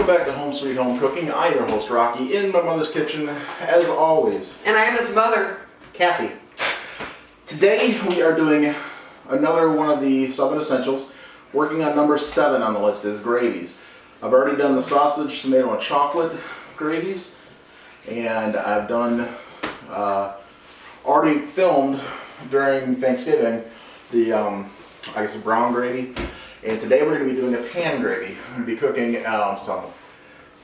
Welcome back to Home Sweet Home Cooking. I'm your host, Rocky, in my mother's kitchen, as always. And I am his mother, Kathy. Today we are doing another one of the Southern Essentials. Working on number 7 on the list is gravies. I've already done the sausage, tomato, and chocolate gravies. And I've done, already filmed during Thanksgiving, the, I guess the brown gravy. And today we're going to be doing a pan gravy. I'm going to be cooking some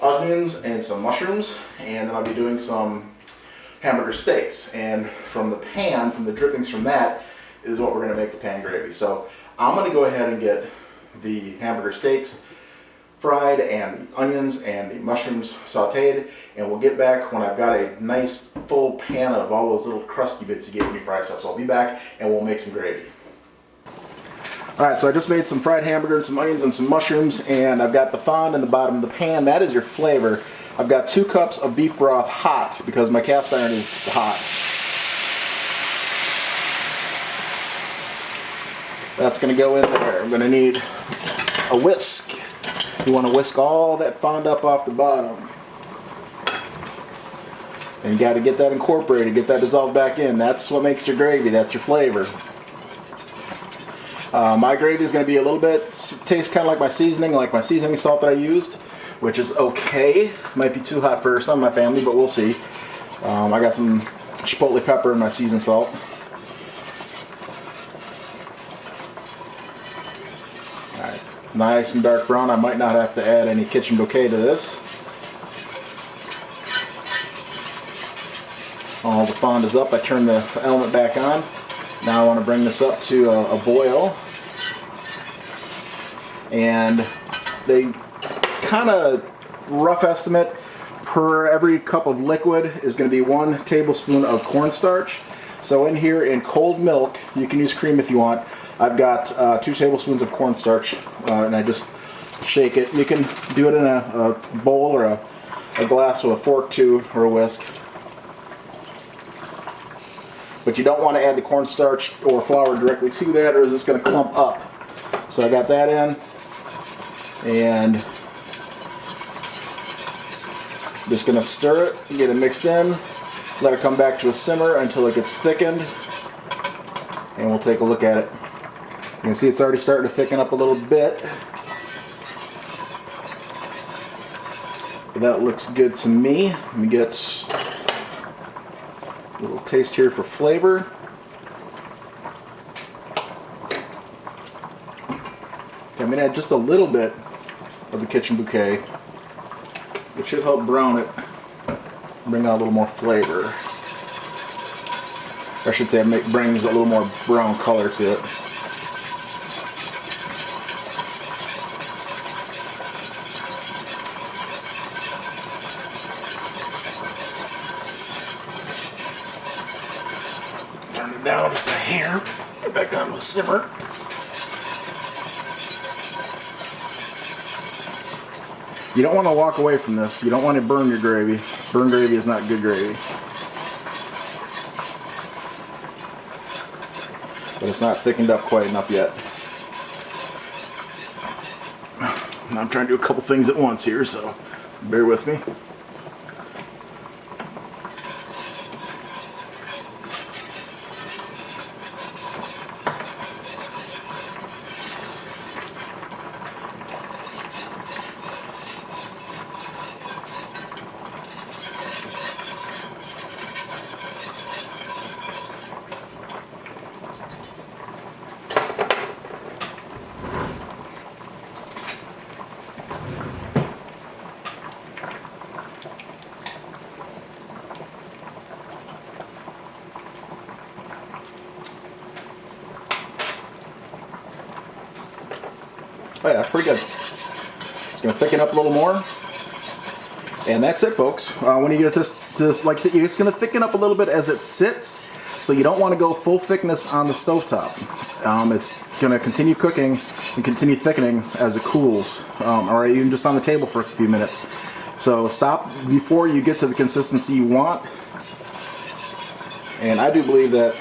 onions and some mushrooms, and then I'll be doing some hamburger steaks. And from the pan, from the drippings from that, is what we're going to make the pan gravy. So I'm going to go ahead and get the hamburger steaks fried and the onions and the mushrooms sauteed, and we'll get back when I've got a nice full pan of all those little crusty bits you gave me fried stuff. So I'll be back and we'll make some gravy. Alright, so I just made some fried hamburger and some onions and some mushrooms, and I've got the fond in the bottom of the pan. That is your flavor. I've got 2 cups of beef broth hot because my cast iron is hot. That's going to go in there. I'm going to need a whisk. You want to whisk all that fond up off the bottom. And you got to get that incorporated, get that dissolved back in. That's what makes your gravy. That's your flavor. My gravy is going to be a little bit, tastes kind of like my seasoning salt that I used, which is okay. Might be too hot for some of my family, but we'll see. I got some chipotle pepper in my seasoned salt. Alright, nice and dark brown. I might not have to add any kitchen bouquet to this. All the fond is up. I turn the element back on. Now I want to bring this up to a boil. And they kind of rough estimate per every cup of liquid is going to be 1 tablespoon of cornstarch. So in here in cold milk, you can use cream if you want. I've got 2 tablespoons of cornstarch, and I just shake it. You can do it in a bowl or a glass with a fork too, or a whisk. But you don't want to add the cornstarch or flour directly to that, or is this going to clump up? So I got that in, and just going to stir it, get it mixed in, let it come back to a simmer until it gets thickened, and we'll take a look at it. You can see it's already starting to thicken up a little bit. That looks good to me. Let me get a little taste here for flavor. I'm going to add just a little bit of the kitchen bouquet, which should help brown it, bring out a little more flavor. Or I should say it brings a little more brown color to it. Turn it down just a hair. Get back down to a simmer. You don't want to walk away from this. You don't want to burn your gravy. Burn gravy is not good gravy. But it's not thickened up quite enough yet. I'm trying to do a couple things at once here, so bear with me. Oh yeah, pretty good. It's going to thicken up a little more. And that's it, folks. When you get this, like I said, it's going to thicken up a little bit as it sits. So you don't want to go full thickness on the stovetop. It's going to continue cooking and continue thickening as it cools. Or even just on the table for a few minutes. So stop before you get to the consistency you want. And I do believe that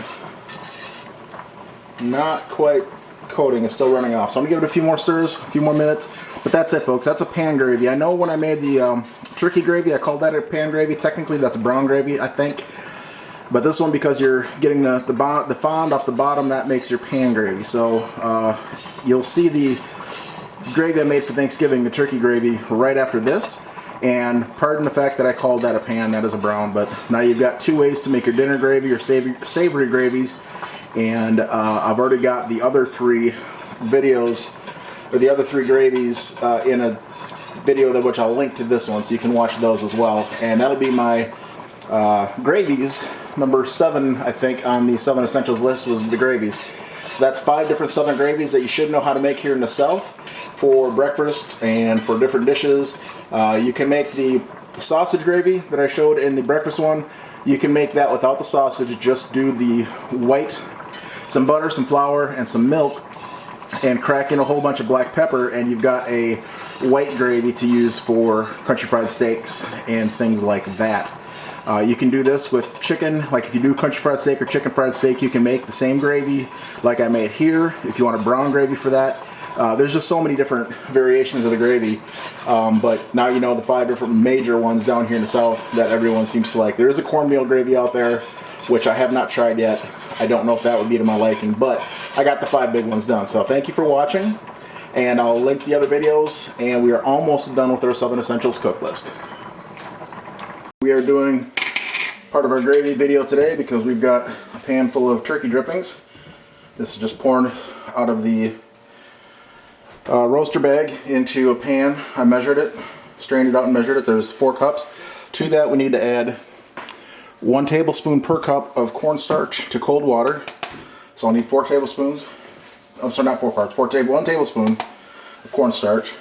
not quite coating is still running off. So I'm gonna give it a few more stirs, a few more minutes. But that's it, folks. That's a pan gravy. I know when I made the turkey gravy, I called that a pan gravy. Technically, that's a brown gravy, I think. But this one, because you're getting the fond off the bottom, that makes your pan gravy. So you'll see the gravy I made for Thanksgiving, the turkey gravy, right after this. And pardon the fact that I called that a pan, that is a brown. But now you've got two ways to make your dinner gravy or savory gravies. And I've already got the other three videos, or the other three gravies in a video which I'll link to this one, so you can watch those as well. And that'll be my gravies. Number 7, I think, on the 7 essentials list was the gravies. So that's 5 different southern gravies that you should know how to make here in the South for breakfast and for different dishes. You can make the sausage gravy that I showed in the breakfast one. You can make that without the sausage. Just do the white, some butter, some flour, and some milk, and crack in a whole bunch of black pepper, and you've got a white gravy to use for country fried steaks and things like that. You can do this with chicken, like if you do country fried steak or chicken fried steak, you can make the same gravy like I made here if you want a brown gravy for that. There's just so many different variations of the gravy, but now you know the 5 different major ones down here in the South that everyone seems to like. There is a cornmeal gravy out there, which I have not tried yet. I don't know if that would be to my liking, but I got the 5 big ones done. So thank you for watching, and I'll link the other videos, and we are almost done with our Southern Essentials cook list. We are doing part of our gravy video today because we've got a pan full of turkey drippings. This is just pouring out of the roaster bag into a pan. I measured it, strained it out and measured it. There's 4 cups. To that we need to add 1 tablespoon per cup of cornstarch to cold water. So I'll need 4 tablespoons. I'm sorry, not 4 parts. 1 tablespoon of cornstarch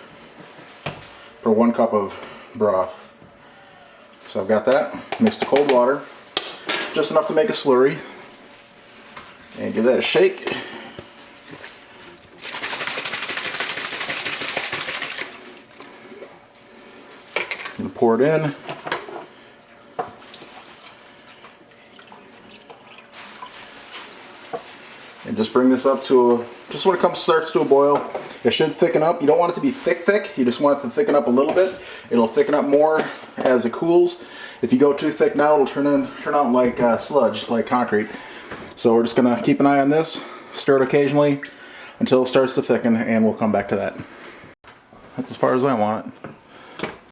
for 1 cup of broth. So I've got that mixed to cold water, just enough to make a slurry, and give that a shake. And pour it in. And just bring this up to just when it starts to a boil. It should thicken up. You don't want it to be thick. You just want it to thicken up a little bit. It'll thicken up more as it cools. If you go too thick now, it'll turn out like sludge, like concrete. So we're just gonna keep an eye on this, stir it occasionally until it starts to thicken, and we'll come back to that. That's as far as I want it.